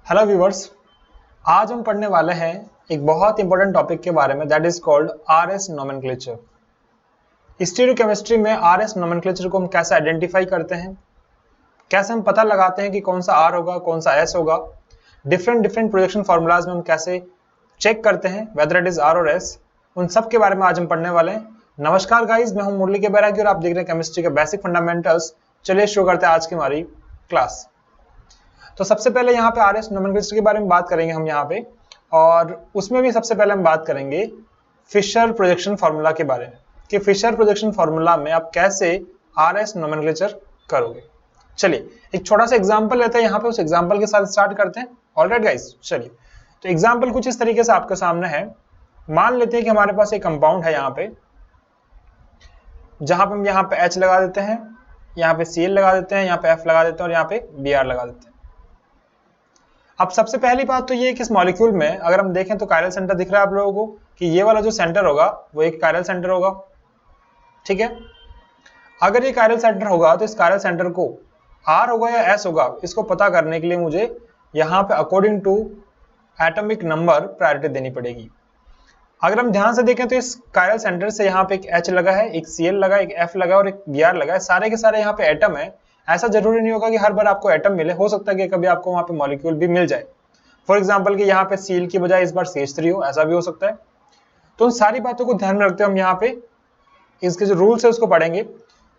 Hello viewers, आज हम पढ़ने वाले हैं एक बहुत इंपॉर्टेंट टॉपिक के बारे में, that is called RS nomenclature. Stereochemistry में आरएस नोमेनक्लेचर को हम कैसे आइडेंटिफाई करते हैं, कैसे हम पता लगाते हैं कि कौन सा आर होगा कौन सा एस होगा, डिफरेंट प्रोजेक्शन फॉर्मूलाज में हम कैसे चेक करते हैं वेदर इट इज आर और एस, उन सब के बारे में आज हम पढ़ने वाले हैं। नमस्कार गाइज, मैं हूं मुरली के बैरागी और आप देख रहे हैं केमिस्ट्री के बेसिक फंडामेंटल्स। चलिए शुरू करते हैं आज की हमारी क्लास। तो सबसे पहले यहाँ पे आरएस नोमेनक्लेचर के बारे में बात करेंगे हम यहाँ पे, और उसमें भी सबसे पहले हम बात करेंगे फिशर प्रोजेक्शन फार्मूला के बारे में कि फिशर प्रोजेक्शन फार्मूला में आप कैसे आरएस नोमेनक्लेचर करोगे। चलिए एक छोटा सा एग्जांपल लेते हैं यहाँ पे, उस एग्जांपल के साथ स्टार्ट करते हैं। ऑलराइट गाइस, चलिए तो एग्जांपल कुछ इस तरीके से आपके सामने है। मान लेते हैं कि हमारे पास एक कंपाउंड है यहाँ पे, जहां पे हम यहाँ पे H लगा देते हैं, यहाँ पे Cl लगा देते हैं, यहाँ पे F लगा देते हैं और यहाँ पे Br लगा देते हैं। अब सबसे पहली बात तो ये है कि इस मॉलिक्यूल में अगर हम देखें तो कायरल सेंटर दिख रहा है आप लोगों को कि ये वाला जो सेंटर होगा वो एक कायरल सेंटर होगा, ठीक है। अगर ये कायरल सेंटर होगा तो इस कायरल सेंटर को आर होगा या एस होगा, इसको पता करने के लिए मुझे यहाँ पे according to atomic number priority देनी पड़ेगी। अगर हम ध्यान से देखें तो इस कायरल सेंटर से यहाँ पे एक H लगा है, एक Cl लगा है, एक F लगा है और एक Br लगा है, सारे के सारे यहाँ पे एटम है। ऐसा जरूरी नहीं होगा कि हर बार आपको एटम मिले, हो सकता है कि कभी आपको वहां पे मॉलिक्यूल भी मिल जाए। फॉर एग्जांपल कि यहाँ पे Cl की बजाय इस बार CH3 हो, ऐसा भी हो सकता है। तो उन सारी बातों को ध्यान में रखते हुए हम यहाँ पे इसके जो रूल्स है उसको पढ़ेंगे।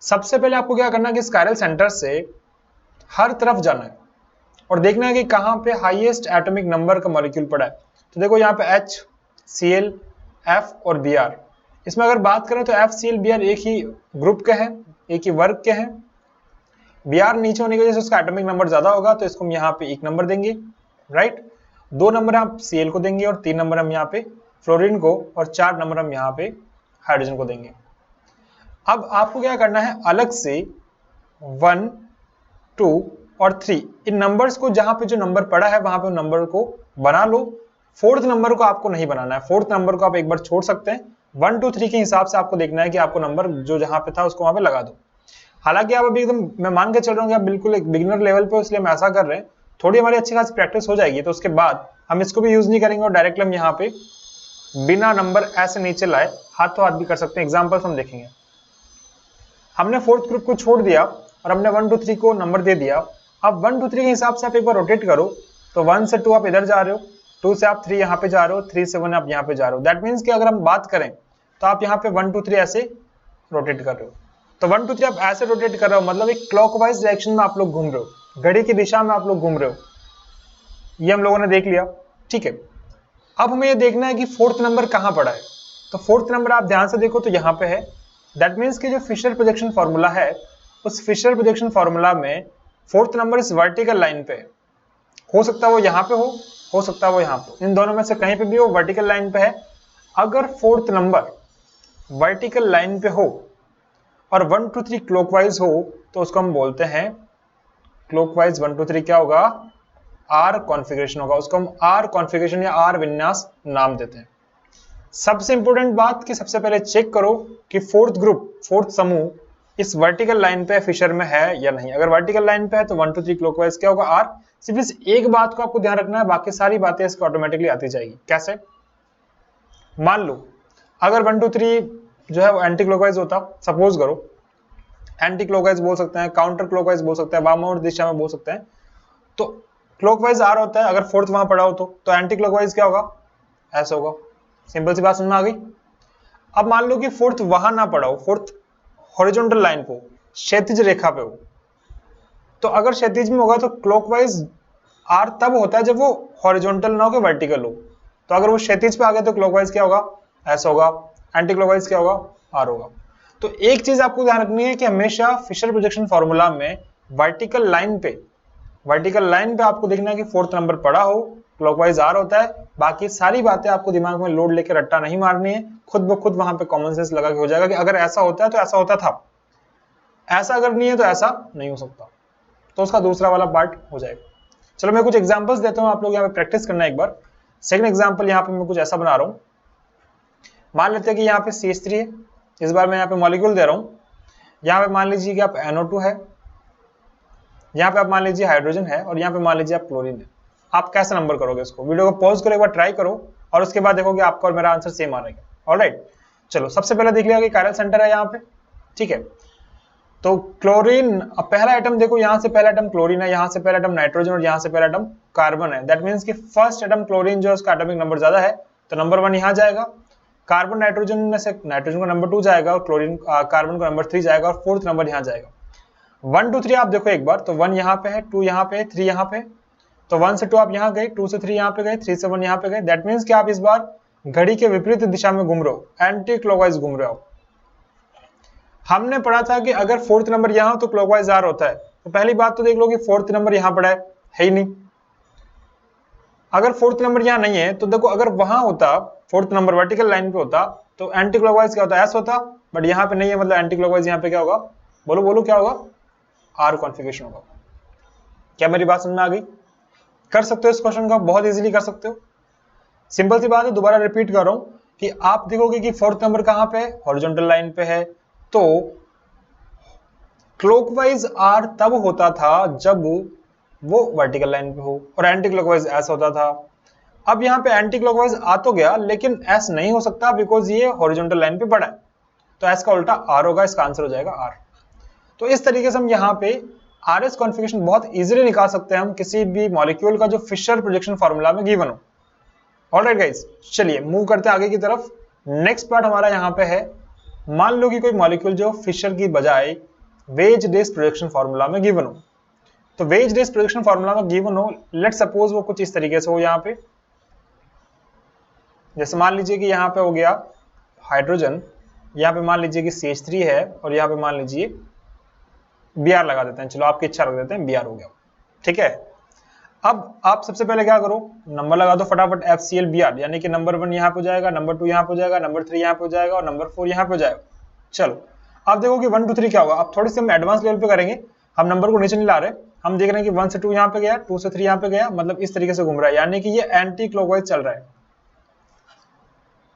सबसे पहले आपको क्या करना है कि इस कायरल सेंटर से हर तरफ जाना है और देखना है कि कहाँ पे हाईएस्ट एटॉमिक नंबर का मॉलिक्यूल पड़ा है। तो देखो यहाँ पे H, Cl, F और Br, इसमें अगर बात करें तो F, Cl, Br एक ही ग्रुप के हैं, एक ही वर्ग के हैं। Br नीचे होने की वजह से उसका एटॉमिक नंबर ज्यादा होगा, तो इसको हम यहाँ पे 1 नंबर देंगे, राइट। 2 नंबर आप Cl को देंगे और 3 नंबर हम यहाँ पे फ्लोरीन को और 4 नंबर हम यहाँ पे हाइड्रोजन को देंगे। अब आपको क्या करना है, अलग से 1, 2 और 3 इन नंबर्स को, जहां पे जो नंबर पड़ा है वहां पे नंबर को बना लो। 4th नंबर को आपको नहीं बनाना है, 4th नंबर को आप एक बार छोड़ सकते हैं। 1, 2, 3 के हिसाब से आपको देखना है कि आपको नंबर जो जहां पे था उसको वहां पे लगा दो। हालांकि आप अभी एकदम, मैं मान के चल रहा हूँ कि आप बिल्कुल एक बिगिनर लेवल पे, इसलिए हम ऐसा कर रहे हैं। थोड़ी हमारी अच्छी खासी प्रैक्टिस हो जाएगी तो उसके बाद हम इसको भी यूज नहीं करेंगे और डायरेक्टली हम यहाँ पे बिना नंबर ऐसे नीचे लाए हाथों हाथ भी कर सकते हैं। एग्जाम्पल्स हम देखेंगे। हमने 4th ग्रुप को छोड़ दिया और हमने 1, 2, 3 को नंबर दे दिया। अब 1, 2, 3 के हिसाब से आप एक बार रोटेट करो, तो 1 से 2 आप इधर जा रहे हो, 2 से आप 3 यहाँ पे जा रहे हो, 3 से 1 आप यहाँ पे जा रहे हो। दैट मीन्स कि अगर हम बात करें तो आप यहाँ पे 1, 2, 3 ऐसे रोटेट कर रहे हो। तो 1, 2, 3 आप ऐसे रोटेट कर रहे हो, मतलब एक क्लॉकवाइज डायरेक्शन में आप लोग घूम रहे हो, घड़ी की दिशा में आप लोग घूम रहे हो। ये हम लोगों ने देख लिया, ठीक है। अब हमें ये देखना है कि 4th नंबर कहाँ पड़ा है। तो 4th नंबर आप ध्यान से देखो तो यहाँ पे है। दैट मीन्स कि जो फिशर प्रोजेक्शन फॉर्मूला है, उस फिशर प्रोजेक्शन फॉर्मूला में 4th नंबर इस वर्टिकल लाइन पे है। हो सकता है वो यहाँ पे हो सकता है वो यहाँ पे, इन दोनों में से कहीं पे भी वो वर्टिकल लाइन पे है। अगर 4th नंबर वर्टिकल लाइन पे हो और 1, 2, 3 क्लॉकवाइज हो तो उसको हम बोलते हैं क्लॉकवाइज 1, 2, 3 क्या होगा, आर कॉन्फ़िगरेशन होगा। उसको हम आर कॉन्फ़िगरेशन या आर विन्यास नाम देते हैं। सबसे इंपॉर्टेंट बात कि सबसे पहले चेक करो कि 4th ग्रुप, 4th समूह इस वर्टिकल लाइन पे फिशर में है या नहीं। अगर वर्टिकल लाइन पे है तो 1, 2, 3 क्लॉकवाइज क्या होगा, आर। सिर्फ इस एक बात को आपको ध्यान रखना है, बाकी सारी बातें इसको ऑटोमेटिकली आती जाएगी। कैसे? मान लो अगर 1, 2, 3 जो है वो एंटी क्लॉकवाइज होता, सपोज करो, एंटी क्लॉकवाइज बोल सकते हैं, काउंटर क्लॉकवाइज बोल सकते हैं, वामावर्त दिशा में बोल सकते हैं। तो क्लॉकवाइज आर होता है, अगर 4th वहां पड़ा हो तो एंटी क्लॉकवाइज क्या होगा, ऐसा होगा। सिंपल सी बात समझ में आ गई। अब मान लो कि 4th वहां ना पड़ा हो, 4th हॉरिजॉन्टल लाइन पे हो, क्षैतिज रेखा पे हो, तो अगर क्षैतिज में होगा तो क्लॉकवाइज आर तब होता है जब वो हॉरिजॉन्टल ना हो के वर्टिकल हो। तो अगर वो क्षैतिज पे आ गया तो क्लॉकवाइज क्या होगा, ऐसा होगा। एंटी क्लॉकवाइज क्या होगा, आर होगा। तो एक चीज आपको ध्यान रखनी है कि हमेशा फिशर प्रोजेक्शन फॉर्मूला में वर्टिकल लाइन पे आपको देखना है कि 4th नंबर पड़ा हो, क्लॉकवाइज आर होता है। बाकी सारी बातें आपको दिमाग में लोड लेकर रट्टा नहीं मारनी है, खुद ब खुद वहां पे कॉमन सेंस लगा के हो जाएगा कि अगर ऐसा होता है तो ऐसा होता था, ऐसा अगर नहीं है तो ऐसा नहीं हो सकता, तो उसका दूसरा वाला पार्ट हो जाएगा। चलो मैं कुछ एग्जांपल्स देता हूं, आप लोग यहाँ पे प्रैक्टिस करना है एक बार। सेकंड एग्जांपल यहाँ पे मैं कुछ ऐसा बना रहा हूं। मान लेते हैं कि यहाँ पे CH3 है, इस बार मैं यहाँ पे मॉलिक्यूल दे रहा हूं। यहाँ पे मान लीजिए कि आप NO2 है, यहाँ पे आप मान लीजिए हाइड्रोजन है और यहाँ पे मान लीजिए आप क्लोरीन है। आप कैसे नंबर करोगे इसको? वीडियो को पॉज करो, एक बार ट्राई करो और उसके बाद देखोगे आपका और मेरा आंसर सेम आ रहेगा। ऑलराइट, चलो सबसे पहले देख लिया कि कायरल सेंटर है यहाँ पे, ठीक है। तो क्लोरीन, अब पहला एटम देखो, यहाँ से पहला एटम क्लोरीन है, यहाँ से पहला एटम नाइट्रोजन और यहाँ से पहला एटम कार्बन है। दैट मीन्स कि फर्स्ट एटम क्लोरीन जो है उसका एटॉमिक नंबर ज्यादा है, तो नंबर 1 यहाँ जाएगा। कार्बन नाइट्रोजन में से नाइट्रोजन को नंबर 2 जाएगा और क्लोरीन कार्बन को नंबर 3 जाएगा और फोर्थ नंबर यहाँ जाएगा। 1 2 3 आप देखो एक बार, तो 1 यहाँ पे है, 2 यहाँ पे है, 3 यहाँ पे, तो 1 से 2 आप यहाँ गए, 2 से 3 यहाँ पे गए, 3 से 1 यहाँ पे गए। दैट मीन्स कि आप इस बार घड़ी के विपरीत दिशा में घूम रहे हो, एंटी क्लॉकवाइज घूम रहे हो। हमने पढ़ा था कि अगर फोर्थ नंबर यहाँ हो तो क्लॉकवाइज आर होता है, तो पहली बात तो देख लो कि फोर्थ नंबर यहाँ पड़ा है ही नहीं। अगर फोर्थ नंबर यहाँ नहीं है तो देखो, अगर वहां होता फोर्थ नंबर वर्टिकल लाइन पे होता तो एंटी क्लॉकवाइज क्या होता, एस होता, बट यहाँ पे नहीं है, मतलब एंटी क्लॉकवाइज यहाँ पे क्या होगा, बोलो बोलो क्या होगा, आर कॉन्फिगरेशन होगा। क्या मेरी बात समझ में आ गई? कर सकते हो इस क्वेश्चन का, बहुत इजीली कर सकते हो। सिंपल सी बात है, दोबारा रिपीट कर रहा हूं कि आप देखोगे कि फोर्थ नंबर कहां पे है, हॉरिजॉन्टल लाइन पे है, तो क्लॉकवाइज आर तब होता था जब वो वर्टिकल लाइन पे हो, और एंटी क्लॉकवाइज एस होता था। अब यहाँ पे एंटी क्लॉकवाइज आ तो गया, लेकिन एस नहीं हो सकता बिकॉज ये हॉरिजॉन्टल लाइन पे पड़ा है, तो एस का उल्टा आर होगा, इसका आंसर हो जाएगा आर। तो इस तरीके से हम यहाँ पे आर एस कॉन्फिगरेशन बहुत इजीली निकाल सकते हैं हम किसी भी मॉलिक्यूल का जो फिशर प्रोजेक्शन फॉर्मूला में गिवन हो। ऑलराइट गाइस, चलिए मूव करते हैं आगे की तरफ। नेक्स्ट पार्ट हमारा यहाँ पे है, मान लो कि कोई मॉलिक्यूल जो फिशर की बजाय वेज डेस प्रोजेक्शन फॉर्मूला में गिवन हो। तो वेज डेस प्रोजेक्शन फॉर्मूला में गिवन हो, लेट सपोज वो कुछ इस तरीके से हो। यहाँ पे जैसे मान लीजिए कि यहाँ पे हो गया हाइड्रोजन, यहाँ पे मान लीजिए कि CH3 है, और यहाँ पे मान लीजिए Br लगा देते हैं, चलो आपकी इच्छा रख देते हैं, Br हो गया, ठीक है। अब आप सबसे पहले क्या करो, नंबर लगा दो फटाफट, FCl Br, यानी कि नंबर 1 यहाँ पे हो जाएगा, नंबर 2 यहाँ पे हो जाएगा, नंबर 3 यहाँ पे हो जाएगा और नंबर 4 यहाँ पे हो जाएगा। चलो अब देखो कि 1 2 3 क्या होगा। अब थोड़ी सी हम एडवांस लेवल पे करेंगे, हम नंबर को नीचे नहीं ला रहे, हम देख रहे हैं कि 1 से 2 यहाँ पे गया, 2 से 3 यहाँ पे गया, मतलब इस तरीके से घूम रहा है, यानी कि ये एंटी क्लॉकवाइज चल रहा है।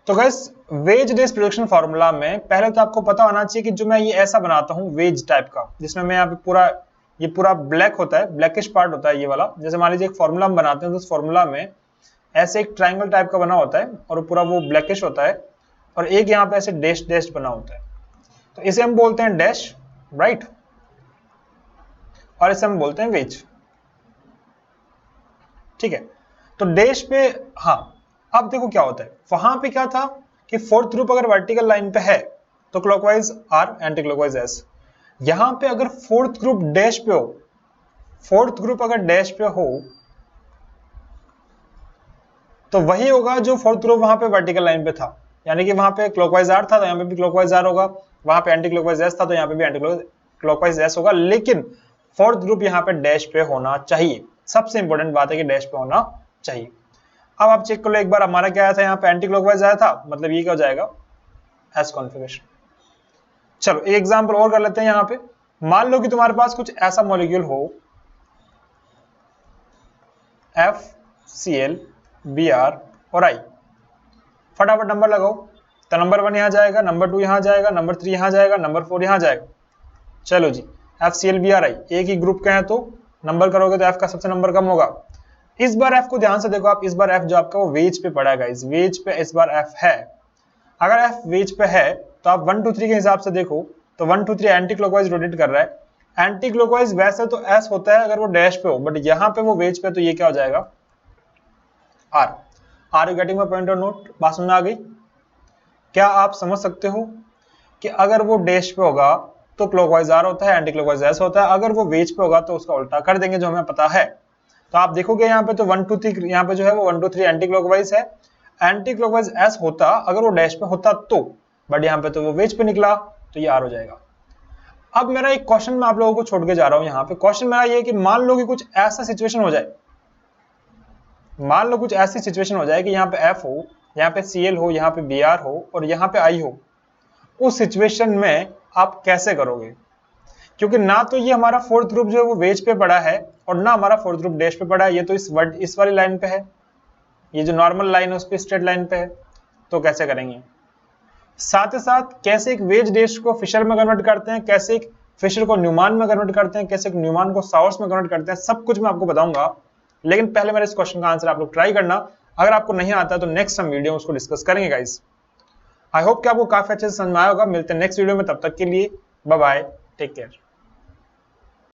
तो गाइस वेज डेस प्रोजेक्शन फॉर्मूला में पहले तो आपको पता होना चाहिए कि जो मैं ये ऐसा बनाता हूँ वेज टाइप का, जिसमें मैं यहाँ पे ये पूरा ब्लैक होता है, ब्लैकिश पार्ट होता है ये वाला। जैसे मान लीजिए एक फॉर्मूला हम बनाते हैं, तो उस फॉर्मूला में ऐसे एक ट्राइंगल टाइप का बना होता है और पूरा वो ब्लैकिश होता है, और एक यहाँ पे ऐसे डैश डैश बना होता है, तो इसे हम बोलते हैं डैश, राइट, और इसे हम बोलते हैं वेज, ठीक है। तो डैश पे, हाँ अब देखो क्या होता है, वहां पे क्या था कि फोर्थ ग्रुप अगर वर्टिकल लाइन पे है तो clockwise R, anticlockwise S. यहां पे अगर फोर्थ ग्रुप डैश पे हो, फोर्थ ग्रुप अगर डैश पे हो तो वही होगा जो फोर्थ ग्रुप वहां पे वर्टिकल लाइन पे था, यानी कि वहां पे क्लॉकवाइज आर था तो यहाँ पे भी क्लॉकवाइज आर होगा, वहां पे एंटी क्लॉकवाइज एस था तो यहाँ पे भी एंटी क्लॉकवाइज एस होगा, लेकिन फोर्थ ग्रुप यहाँ पे डैश पे होना चाहिए। सबसे इंपॉर्टेंट बात है कि डैश पे होना चाहिए। अब आप चेक कर लो एक बार, हमारा क्या आया था, यहाँ पे एंटी क्लॉकवाइज आया था, मतलब ये क्या हो जाएगा, एस कॉन्फिगरेशन। चलो एक एग्जांपल और कर लेते हैं। यहाँ पे मान लो कि तुम्हारे पास कुछ ऐसा मॉलिक्यूल हो FCl Br और I, फटाफट नंबर लगाओ। तो नंबर 1 यहाँ जाएगा, नंबर 2 यहाँ जाएगा, नंबर 3 यहाँ जाएगा, नंबर 4 यहाँ जाएगा। चलो जी, FCl Br I एक ही ग्रुप के हैं, तो नंबर करोगे तो F का सबसे नंबर कम होगा। इस बार F को ध्यान से देखो आप, इस बार F जो आपका वो वेज पे पड़ा है, इस वेज पे इस बार F है। अगर F वेज पे है तो आप 1 2 3 के हिसाब से देखो, तो 1 2 3 एंटी क्लॉकवाइज रोटेट कर रहा है। एंटी क्लॉकवाइज वैसे तो S होता है अगर वो डैश पे हो, बट यहाँ पे वो वेज पे, तो ये क्या हो जाएगा, R। Are you getting my point और नोट? बात समझ आ गई? क्या आप समझ सकते हो कि अगर वो डैश पे होगा तो क्लॉकवाइज R होता है, एंटी क्लॉकवाइज S होता है, अगर वो वेज पे होगा तो उसका उल्टा कर देंगे, जो हमें पता है। तो आप देखोगे यहाँ पे तो 1 2 3 यहाँ पे जो है वो 1 2 3 एंटी क्लॉकवाइज है, एंटी क्लॉकवाइज एस होता अगर वो डैश पे होता तो, बट यहाँ पे तो वो वेज पे निकला, तो ये आर हो जाएगा। अब मेरा एक क्वेश्चन मैं आप लोगों को छोड़ के जा रहा हूँ यहाँ पे। क्वेश्चन मेरा ये है कि मान लो कि कुछ ऐसा सिचुएशन हो जाए, मान लो कुछ ऐसी सिचुएशन हो जाए कि यहाँ पे एफ हो, यहाँ पे Cl हो, यहाँ पे Br हो और यहाँ पे I हो। उस सिचुएशन में आप कैसे करोगे? क्योंकि ना तो ये हमारा फोर्थ ग्रुप जो है वो वेज पे पड़ा है और ना हमारा फोर्थ ग्रुप डैश पे पड़ा है, ये तो इस वाली लाइन पे है, ये जो नॉर्मल लाइन है उस पे स्ट्रेट लाइन पे है, तो कैसे करेंगे? साथ ही साथ कैसे एक वेज डैश को फिशर में कन्वर्ट करते हैं, कैसे एक फिशर को न्यूमान में कन्वर्ट करते हैं, कैसे एक न्यूमान को सावर्स में कन्वर्ट करते हैं, सब कुछ मैं आपको बताऊंगा लेकिन पहले मेरे इस क्वेश्चन का आंसर आप लोग ट्राई करना। अगर आपको नहीं आता तो नेक्स्ट हम वीडियो में उसको डिस्कस करेंगे गाइस। आई होप कि आपको काफी अच्छे से समझ में आया होगा। मिलते हैं नेक्स्ट वीडियो में, तब तक के लिए बाय बाय, टेक केयर।